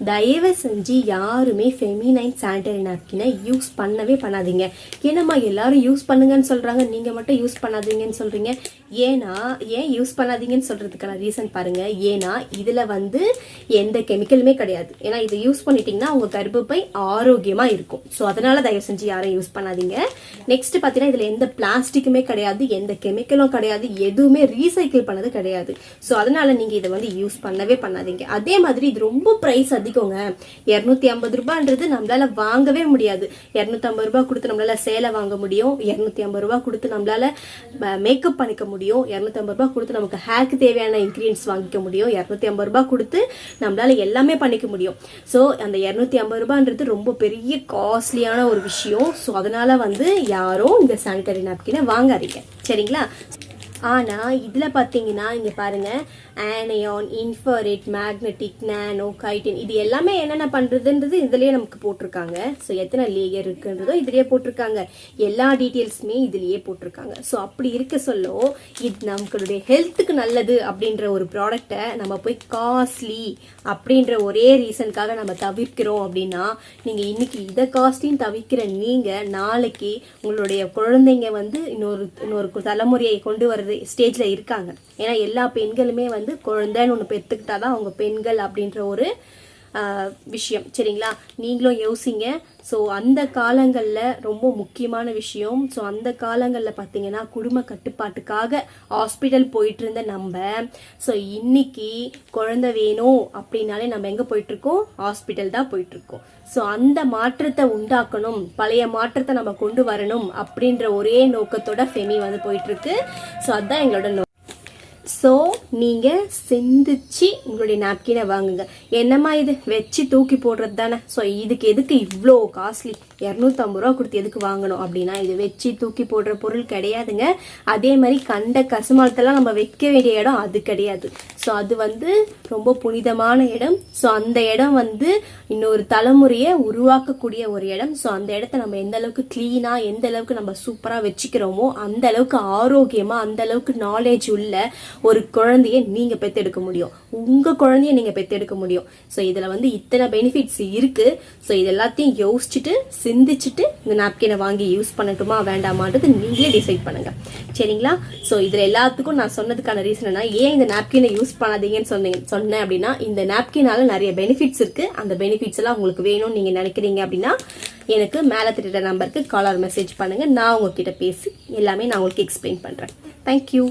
தயவு செஞ்சு யாருமே ஃபெமினைன் சானிடரி நாப்கினை யூஸ் பண்ணவே பண்ணாதீங்க. ஏன்னம்மா எல்லாரும் யூஸ் பண்ணுங்கன்னு சொல்றாங்க, நீங்க மட்டும் யூஸ் பண்ணாதீங்கன்னு சொல்றீங்க. ஏன் யூஸ் பண்ணாதீங்கன்னு சொல்றதுக்கான ரீசன் பாருங்க. ஏன்னா இதுல வந்து எந்த கெமிக்கலுமே கிடையாது. ஏன்னா இதை யூஸ் பண்ணிட்டீங்கன்னா உங்க கர்ப்பப்பை ஆரோக்கியமா இருக்கும். ஸோ அதனால தயவு செஞ்சு யாரும் யூஸ் பண்ணாதீங்க. நெக்ஸ்ட் பாத்தீங்கன்னா இதுல எந்த பிளாஸ்டிக்குமே கிடையாது, எந்த கெமிக்கலும் கிடையாது, எதுவுமே ரீசைக்கிள் பண்ணது கிடையாது. ஸோ அதனால நீங்க இதை வந்து யூஸ் பண்ணவே பண்ணாதீங்க. அதே மாதிரி இது ரொம்ப பிரைஸ் அதிகங்க. 250 ரூபான்றது நம்மளால வாங்கவே முடியாது. 250 ரூபாய் கொடுத்து நம்மளால சேலை வாங்க முடியும், 250 ரூபாய் கொடுத்து நம்மளால மேக்கப் பண்ணிக்க முடியும், 250 ரூபாய் கொடுத்து நமக்கு ஹேருக்கு தேவையான இன்கிரீடியன்ஸ் வாங்கிக்க முடியும், 250 ரூபாய் கொடுத்து நம்மளால எல்லாமே பண்ணிக்க முடியும். ஸோ அந்த 250 ரூபான்றது ரொம்ப பெரிய காஸ்ட்லியான ஒரு விஷயம். ஸோ அதனால வந்து யாரும் இந்த சானிடரி நாப்கினை வாங்காதீங்க, சரிங்களா? ஆனா இதுல பாத்தீங்கன்னா இங்க பாருங்க, ஆனையான், இன்ஃப்ராரெட், மேக்னெட்டிக், நானோ, கைட்டின், இது எல்லாமே என்னென்ன பண்றதுன்றது இதுலயே நமக்கு போட்டிருக்காங்க. ஸோ எத்தனை லேயர் இருக்குன்றதோ இதுலயே போட்டிருக்காங்க, எல்லா டீட்டெயில்ஸுமே இதுலயே போட்டிருக்காங்க. ஸோ அப்படி இருக்க சொல்ல இது நம்மளுடைய ஹெல்த்துக்கு நல்லது அப்படின்ற ஒரு ப்ராடக்டை நம்ம போய் காஸ்ட்லி அப்படின்ற ஒரே ரீசனுக்காக நம்ம தவிர்க்கிறோம் அப்படின்னா, நீங்க இன்னைக்கு இதை காஸ்ட்லின்னு தவிர்க்கிற நீங்க நாளைக்கு உங்களுடைய குழந்தைங்க வந்து இன்னொரு தலைமுறையை கொண்டு வர்றது ஸ்டேஜ்ல இருக்காங்க. ஏன்னா எல்லா பெண்களுமே வந்து குழந்தைன்னு ஒன்று பெற்றுக்கிட்டாதான் அவங்க பெண்கள் அப்படின்ற ஒரு விஷயம், சரிங்களா? நீங்களும் யோசிங்க. ஸோ அந்த காலங்களில் ரொம்ப முக்கியமான விஷயம். ஸோ அந்த காலங்களில் பார்த்தீங்கன்னா குடும்ப கட்டுப்பாட்டுக்காக ஹாஸ்பிட்டல் போயிட்டு இருந்த நம்ம, ஸோ இன்னைக்கு குழந்தை வேணும் அப்படின்னாலே நம்ம எங்கே போயிட்டு இருக்கோம்? ஹாஸ்பிட்டல் தான் போயிட்டு இருக்கோம். ஸோ அந்த மாற்றத்தை உண்டாக்கணும், பழைய மாற்றத்தை நம்ம கொண்டு வரணும் அப்படின்ற ஒரே நோக்கத்தோட ஃபெமி வந்து போயிட்டு இருக்கு. ஸோ அதுதான் எங்களோட ஸோ நீங்கள் சிந்திச்சு உங்களுடைய நாப்கினை வாங்குங்க. என்னம்மா இது வச்சு தூக்கி போடுறது தானே. ஸோ இதுக்கு எதுக்கு இவ்வளோ காஸ்ட்லி 250 ரூபா கொடுத்து எதுக்கு வாங்கணும் அப்படின்னா, இது வச்சு தூக்கி போடுற பொருள் கிடையாதுங்க. அதே மாதிரி கண்ட கசுமாலத்தெல்லாம் நம்ம வைக்க வேண்டிய இடம் அது கிடையாது. ஸோ அது வந்து ரொம்ப புனிதமான இடம். ஸோ அந்த இடம் வந்து இன்னொரு தலைமுறையை உருவாக்கக்கூடிய ஒரு இடம். ஸோ அந்த இடத்த நம்ம எந்த அளவுக்கு கிளீனாக, எந்த அளவுக்கு நம்ம சூப்பராக வச்சுக்கிறோமோ அந்த அளவுக்கு ஆரோக்கியமாக, அந்த அளவுக்கு நாலேஜ் உள்ள ஒரு குழந்தைய நீங்க பெத்தெடுக்க முடியும், உங்க குழந்தைய நீங்க பெத்தெடுக்க முடியும். ஸோ இதுல வந்து இத்தனை பெனிஃபிட்ஸ் இருக்கு. ஸோ இது எல்லாத்தையும் யோசிச்சுட்டு சிந்திச்சுட்டு இந்த நாப்கினை வாங்கி யூஸ் பண்ணட்டுமா வேண்டாமான்றது நீங்களே டிசைட் பண்ணுங்க, சரிங்களா? ஸோ இதுல எல்லாத்துக்கும் நான் சொன்னதுக்கான ரீசன் என்ன, ஏன் இந்த நாப்கினை யூஸ் பண்ணாதீங்கன்னு சொன்னேன் அப்படின்னா, இந்த நாப்கினால நிறைய பெனிஃபிட்ஸ் இருக்கு. அந்த பெனிஃபிட்ஸ் எல்லாம் உங்களுக்கு வேணும்னு நீங்க நினைக்கிறீங்க அப்படின்னா எனக்கு மேல தெரியுற நம்பருக்கு கால் ஆர் மெசேஜ் பண்ணுங்க. நான் உங்ககிட்ட பேசி எல்லாமே நான் உங்களுக்கு எக்ஸ்பிளைன் பண்றேன். தேங்க்யூ.